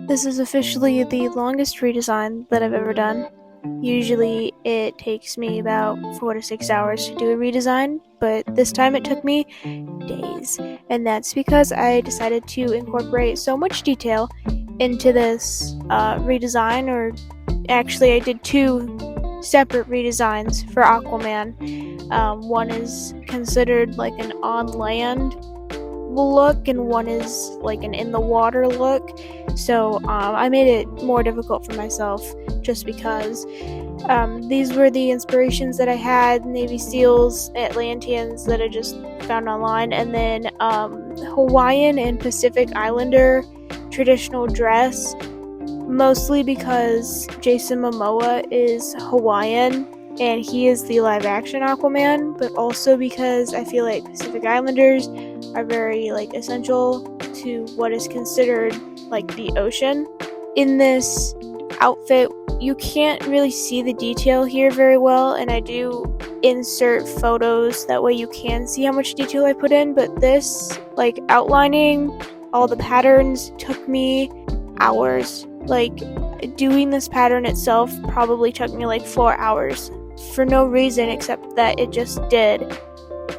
This is officially the longest redesign that I've ever done. Usually it takes me about 4 to 6 hours to do a redesign, but this time it took me days. And that's because I decided to incorporate so much detail into this redesign, or actually I did 2 separate redesigns for Aquaman. One is considered like an on land look, and one is like an in the water look. So I made it more difficult for myself just because these were the inspirations that I had: Navy SEALs, Atlanteans that I just found online, and then Hawaiian and Pacific Islander traditional dress, mostly because Jason Momoa is Hawaiian and he is the live action Aquaman, but also because I feel like Pacific Islanders are very essential to what is considered like the ocean. In this outfit, you can't really see the detail here very well, and I do insert photos that way you can see how much detail I put in, but this outlining all the patterns took me hours. Doing this pattern itself probably took me 4 hours for no reason except that it just did.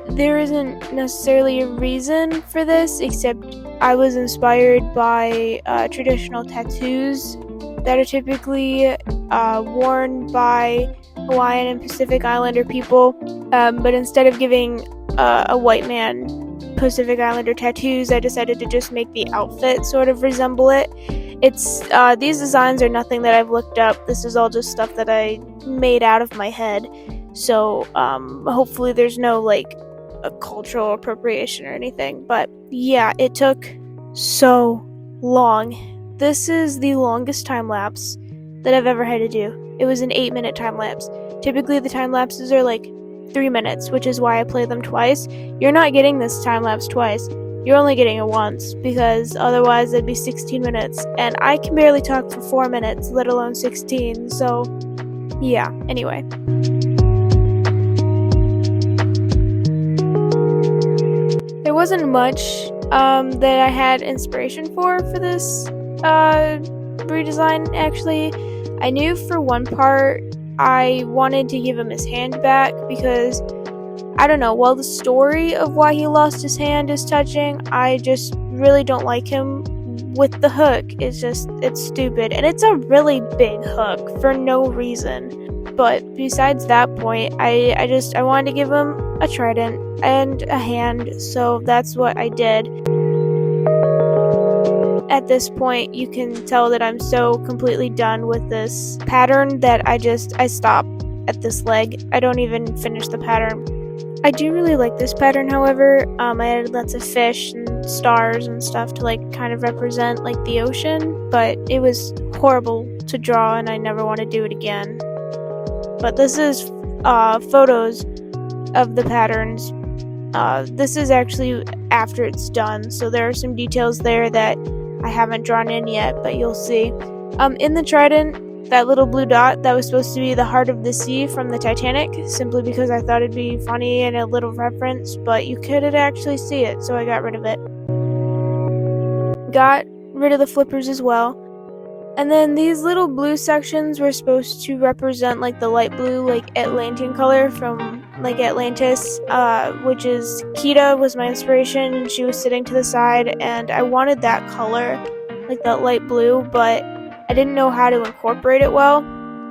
There isn't necessarily a reason for this, except I was inspired by traditional tattoos that are typically worn by Hawaiian and Pacific Islander people, but instead of giving a white man Pacific Islander tattoos, I decided to just make the outfit sort of resemble it. These designs are nothing that I've looked up. This is all just stuff that I made out of my head. So hopefully there's no a cultural appropriation or anything. But yeah, it took so long. This is the longest time lapse that I've ever had to do. It was an 8-minute time lapse. Typically the time lapses are 3 minutes, which is why I play them twice. You're not getting this time lapse twice. You're only getting it once, because otherwise it'd be 16 minutes, and I can barely talk for 4 minutes, let alone 16, so yeah, anyway. There wasn't much that I had inspiration for this redesign, actually. I knew for one part I wanted to give him his hand back, because I don't know, while the story of why he lost his hand is touching, I just really don't like him with the hook. It's stupid, and it's a really big hook for no reason. But besides that point, I wanted to give him a trident and a hand, so that's what I did. At this point, you can tell that I'm so completely done with this pattern that I stop at this leg. I don't even finish the pattern. I do really like this pattern, however. I added lots of fish and stars and stuff to kind of represent the ocean, but it was horrible to draw and I never want to do it again. But this is photos of the patterns. This is actually after it's done, so there are some details there that I haven't drawn in yet, but you'll see. In the trident, that little blue dot, that was supposed to be the heart of the sea from the Titanic, simply because I thought it'd be funny and a little reference, but you couldn't actually see it, so I got rid of it. Got rid of the flippers as well. And then these little blue sections were supposed to represent the light blue, Atlantean color from Atlantis, which is Kida was my inspiration, and she was sitting to the side, and I wanted that color, that light blue, but I didn't know how to incorporate it well,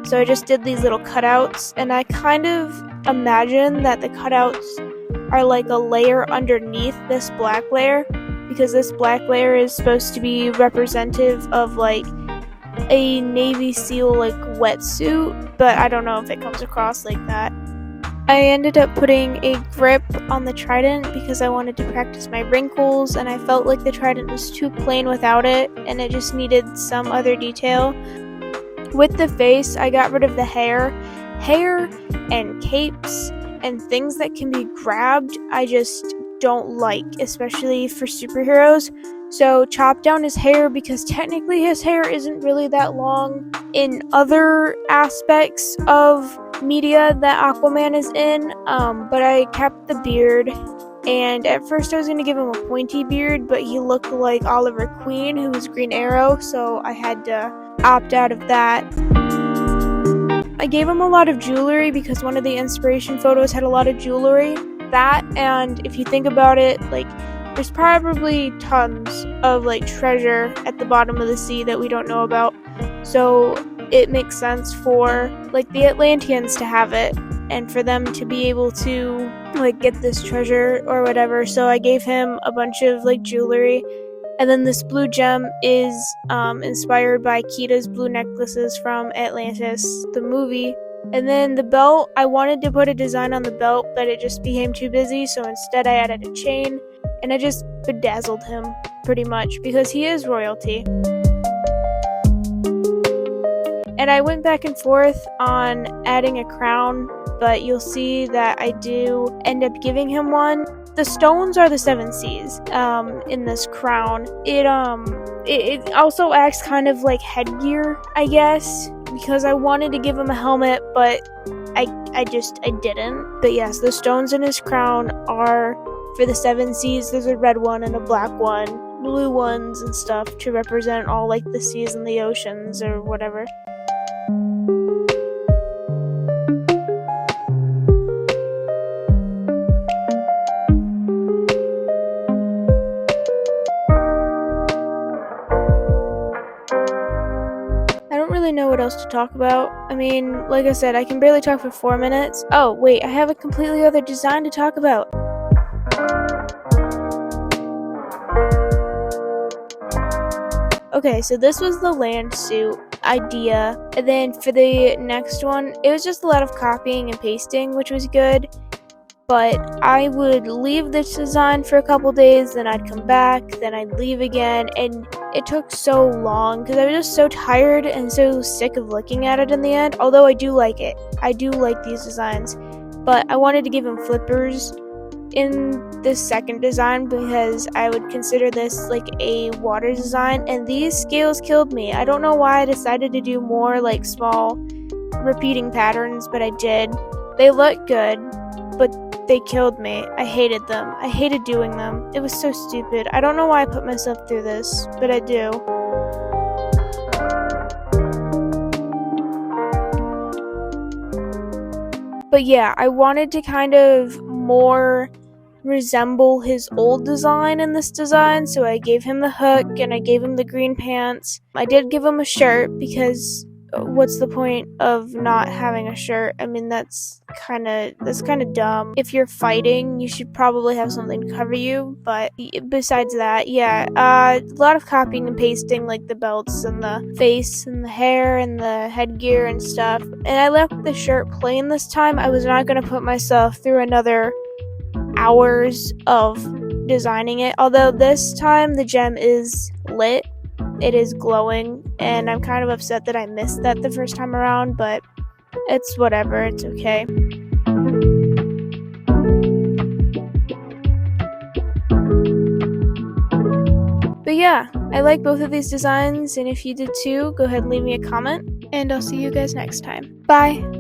so I just did these little cutouts, and I kind of imagine that the cutouts are a layer underneath this black layer, because this black layer is supposed to be representative of a Navy SEAL wetsuit, but I don't know if it comes across like that. I ended up putting a grip on the trident because I wanted to practice my wrinkles, and I felt like the trident was too plain without it, and it just needed some other detail. With the face, I got rid of the hair. Hair and capes and things that can be grabbed, I just don't like, especially for superheroes. So chopped down his hair, because technically his hair isn't really that long in other aspects of media that Aquaman is in, but I kept the beard And at first I was going to give him a pointy beard, but he looked like Oliver Queen, who was Green Arrow, so I had to opt out of that. I gave him a lot of jewelry because one of the inspiration photos had a lot of jewelry. That, and if you think about it, like, there's probably tons of like treasure at the bottom of the sea that we don't know about. So it makes sense for like the Atlanteans to have it and for them to be able to like get this treasure or whatever. So I gave him a bunch of like jewelry. And then this blue gem is inspired by Kida's blue necklaces from Atlantis, the movie. And then the belt, I wanted to put a design on the belt, but it just became too busy, so instead I added a chain, and I just bedazzled him, pretty much, because he is royalty. And I went back and forth on adding a crown, but you'll see that I do end up giving him one. The stones are the 7 seas in this crown. It also acts kind of like headgear, I guess, because I wanted to give him a helmet, but I didn't. But yes, the stones in his crown are for the 7 seas. There's a red one and a black one, blue ones and stuff to represent all like the seas and the oceans or whatever. Know what else to talk about. I mean, like I said, I can barely talk for 4 minutes. Oh, wait, I have a completely other design to talk about. Okay, so this was the land suit idea, and then for the next one, it was just a lot of copying and pasting, which was good. But I would leave this design for a couple days, then I'd come back, then I'd leave again, and it took so long because I was just so tired and so sick of looking at it in the end. Although I do like it. I do like these designs. But I wanted to give him flippers in this second design because I would consider this like a water design, and these scales killed me. I don't know why I decided to do more like small repeating patterns, but I did. They look good, but they killed me. I hated them. I hated doing them. It was so stupid. I don't know why I put myself through this, but I do. But yeah, I wanted to kind of more resemble his old design in this design, so I gave him the hook and I gave him the green pants. I did give him a shirt because what's the point of not having a shirt? I mean, that's kind of dumb. If you're fighting, you should probably have something to cover you, but besides that, yeah, a lot of copying and pasting, like the belts and the face and the hair and the headgear and stuff. And I left the shirt plain this time. I was not going to put myself through another hours of designing it, although this time the gem is lit. It is glowing, and I'm kind of upset that I missed that the first time around, but it's whatever, it's okay. But yeah, I like both of these designs, and if you did too, go ahead and leave me a comment, and I'll see you guys next time. Bye!